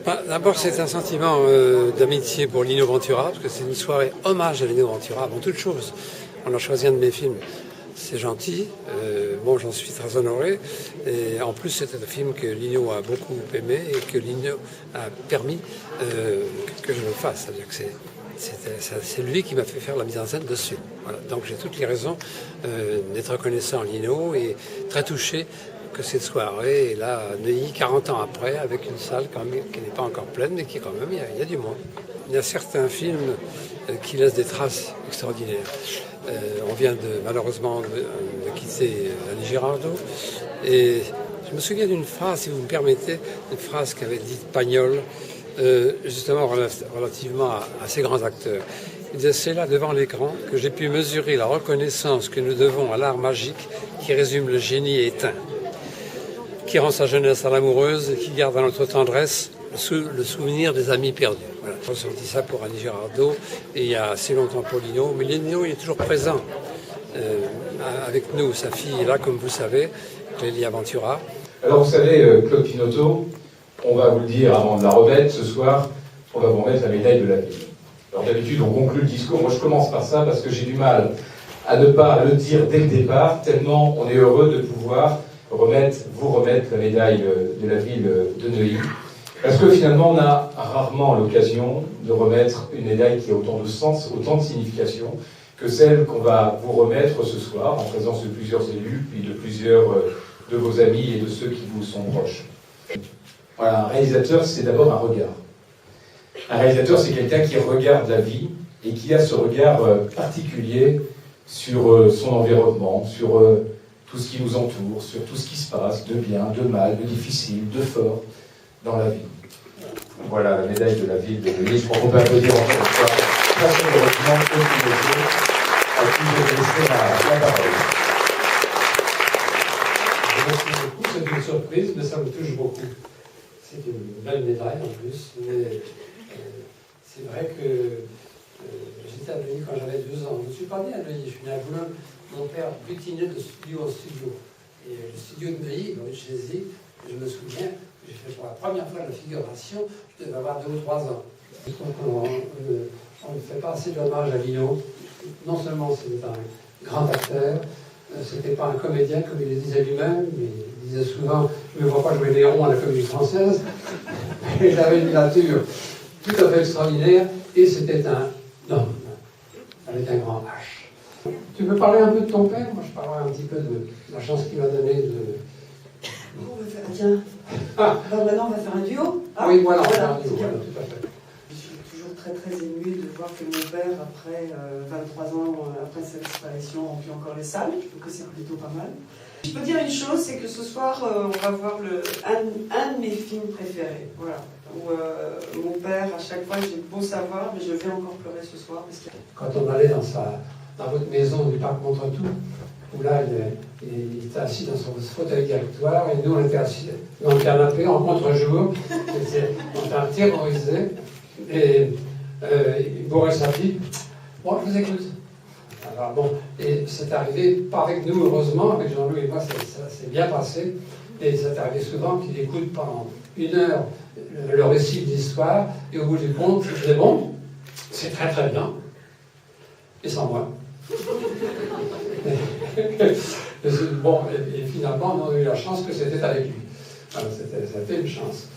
D'abord, c'est un sentiment d'amitié pour Lino Ventura, parce que c'est une soirée hommage à Lino Ventura, avant toute chose. On a choisi un de mes films, c'est gentil, bon, j'en suis très honoré. Et en plus, c'était un film que Lino a beaucoup aimé et que Lino a permis que je le fasse. C'est-à-dire que c'est lui qui m'a fait faire la mise en scène dessus. Voilà. Donc j'ai toutes les raisons d'être reconnaissant à Lino et très touché que cette soirée est là à Neuilly 40 ans après, avec une salle quand même, qui n'est pas encore pleine, mais qui quand même, il y a du monde. Il y a certains films qui laissent des traces extraordinaires. On vient malheureusement de quitter Annie Girardot, et je me souviens d'une phrase, si vous me permettez, une phrase qu'avait dite Pagnol, justement relativement à ces grands acteurs. Il disait: c'est là, devant l'écran, que j'ai pu mesurer la reconnaissance que nous devons à l'art magique qui résume le génie éteint, qui rend sa jeunesse à l'amoureuse et qui garde à notre tendresse le souvenir des amis perdus. Voilà. On se dit ça pour Annie Girardot et il y a assez longtemps pour Lino, mais Lino il est toujours présent avec nous. Sa fille est là, comme vous savez, Clélia Ventura. Alors vous savez, Claude Pinoteau, on va vous le dire avant de la remettre ce soir, on va vous remettre la médaille de la ville. Alors d'habitude on conclut le discours, moi je commence par ça parce que j'ai du mal à ne pas le dire dès le départ, tellement on est heureux de pouvoir vous remettre la médaille de la ville de Neuilly. Parce que finalement, on a rarement l'occasion de remettre une médaille qui a autant de sens, autant de signification que celle qu'on va vous remettre ce soir, en présence de plusieurs élus, puis de plusieurs de vos amis et de ceux qui vous sont proches. Voilà, un réalisateur, c'est d'abord un regard. Un réalisateur, c'est quelqu'un qui regarde la vie et qui a ce regard particulier sur son environnement, sur tout ce qui nous entoure, sur tout ce qui se passe, de bien, de mal, de difficile, de fort, dans la vie. Voilà la médaille de la ville de Neuilly. Je crois qu'on peut applaudir encore une fois très chaleureusement à qui je vais laisser la parole. Merci beaucoup, c'est une surprise, mais ça me touche beaucoup. C'est une belle médaille en plus, mais c'est vrai que j'étais à Neuilly quand j'avais 2 ans. Je ne suis pas né à Neuilly, je suis né à Boulogne. Mon père butinait de studio en studio. Et le studio de Neuilly, rue de Chézy, je me souviens, j'ai fait pour la première fois la figuration, je devais avoir 2 ou 3 ans. Je trouve qu'on ne fait pas assez d'hommage à Lino. Non seulement c'était un grand acteur, c'était pas un comédien comme il le disait lui-même, mais il disait souvent: je ne me vois pas jouer Néron à la Comédie Française. Et il avait une nature tout à fait extraordinaire, et c'était un homme avec un grand H. Tu veux parler un peu de ton père? Moi, je parlerai un petit peu de la chance qu'il m'a donnée de... On va faire, tiens, alors maintenant on va faire un duo. Ah, oui, voilà, voilà, tout à fait. Je suis toujours très très émue de voir que mon père, après 23 ans après sa disparition, remplit encore les salles. Je trouve que c'est plutôt pas mal. Je peux dire une chose, c'est que ce soir, on va voir un de mes films préférés. Voilà. Où mon père, à chaque fois, j'ai beau savoir, mais je vais encore pleurer ce soir. Parce que... Quand on allait dans votre maison du parc Montretout, où là, il était assis dans son fauteuil directoire, et nous, on était assis dans le canapé en contre-jour. On était terrorisés. Et il bourrait sa pipe. Bon, je vous écoute. Alors bon, et c'est arrivé, pas avec nous, heureusement, avec Jean-Louis et moi, ça s'est bien passé. Et c'est arrivé souvent qu'il écoute pendant 1 heure le récit de l'histoire, et au bout du compte, il disait: bon, c'est très très bien. Et sans moi. Bon, et finalement, on a eu la chance que c'était avec lui. Alors, c'était une chance.